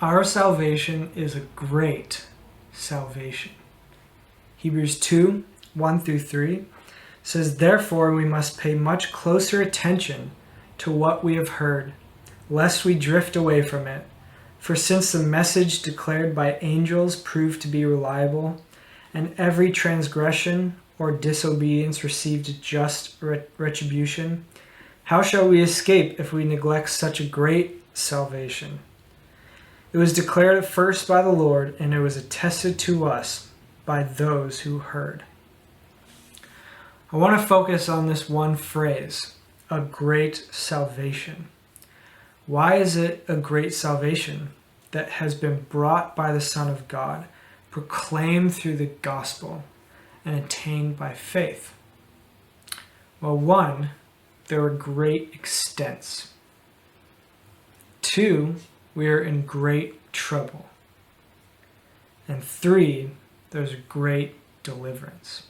Our salvation is a great salvation. Hebrews 2, 1 through 3 says, "Therefore we must pay much closer attention to what we have heard, lest we drift away from it. For since the message declared by angels proved to be reliable, and every transgression or disobedience received a just retribution, how shall we escape if we neglect such a great salvation? It was declared at first by the Lord, and it was attested to us by those who heard." I want to focus on this one phrase, a great salvation. Why is it a great salvation that has been brought by the Son of God, proclaimed through the gospel, and attained by faith? Well, one, there were great extents. Two, we are in great trouble. And three, there's a great deliverance.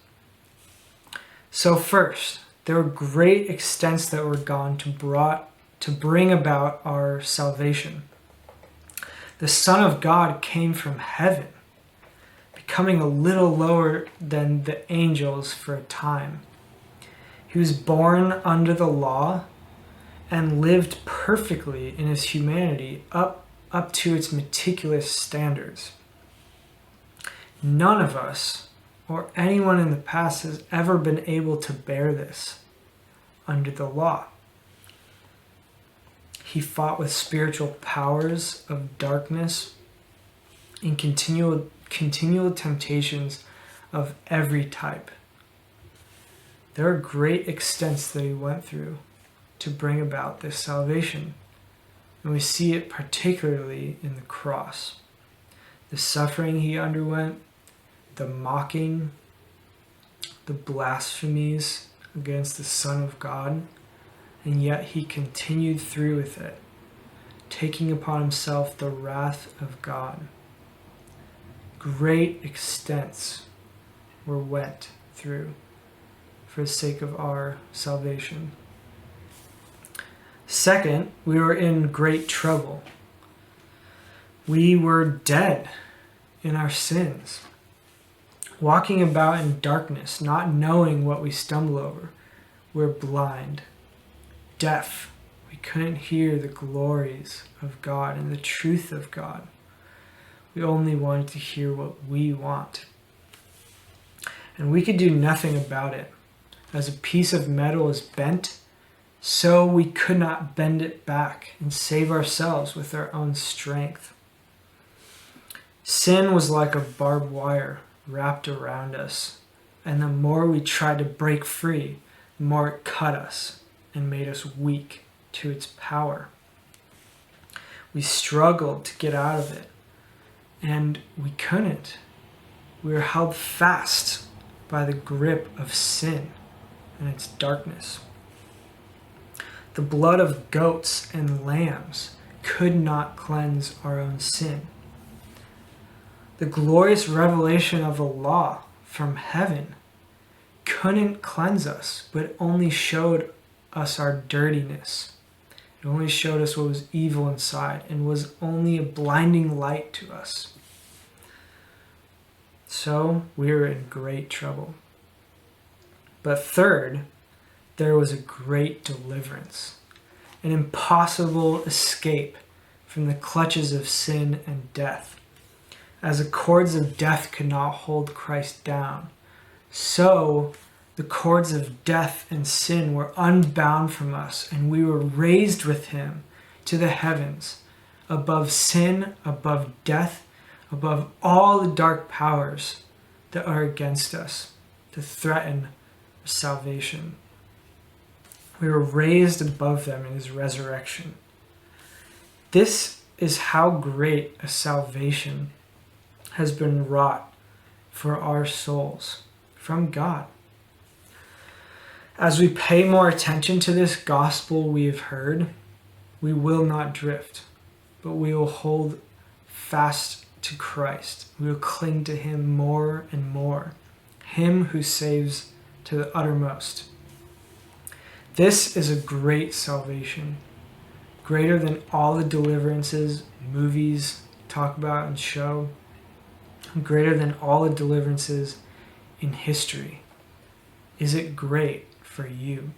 So first, there were great extents that were gone to bring about our salvation. The Son of God came from heaven, becoming a little lower than the angels for a time. He was born under the law and lived perfectly in his humanity up to its meticulous standards. None of us or anyone in the past has ever been able to bear this under the law. He fought with spiritual powers of darkness and continual temptations of every type. There are great extents that he went through to bring about this salvation, and we see it particularly in the cross. The suffering he underwent, the mocking, the blasphemies against the Son of God, and yet he continued through with it, taking upon himself the wrath of God. Great extents were went through for the sake of our salvation. Second, we were in great trouble. We were dead in our sins, walking about in darkness, not knowing what we stumble over. We're blind, deaf. We couldn't hear the glories of God and the truth of God. We only wanted to hear what we want. And we could do nothing about it. As a piece of metal is bent, so we could not bend it back and save ourselves with our own strength. Sin was like a barbed wire wrapped around us, and the more we tried to break free, the more it cut us and made us weak to its power. We struggled to get out of it, and we couldn't. We were held fast by the grip of sin and its darkness. The blood of goats and lambs could not cleanse our own sin. The glorious revelation of the law from heaven couldn't cleanse us, but only showed us our dirtiness. It only showed us what was evil inside and was only a blinding light to us. So we were in great trouble. But third, there was a great deliverance, an impossible escape from the clutches of sin and death. As the cords of death could not hold Christ down, so the cords of death and sin were unbound from us, and we were raised with him to the heavens, above sin, above death, above all the dark powers that are against us to threaten salvation. We were raised above them in his resurrection. This is how great a salvation has been wrought for our souls from God. As we pay more attention to this gospel we have heard, we will not drift, but we will hold fast to Christ. We will cling to him more and more, him who saves to the uttermost. This is a great salvation, greater than all the deliverances, movies, talk about and show, greater than all the deliverances in history. Is it great for you?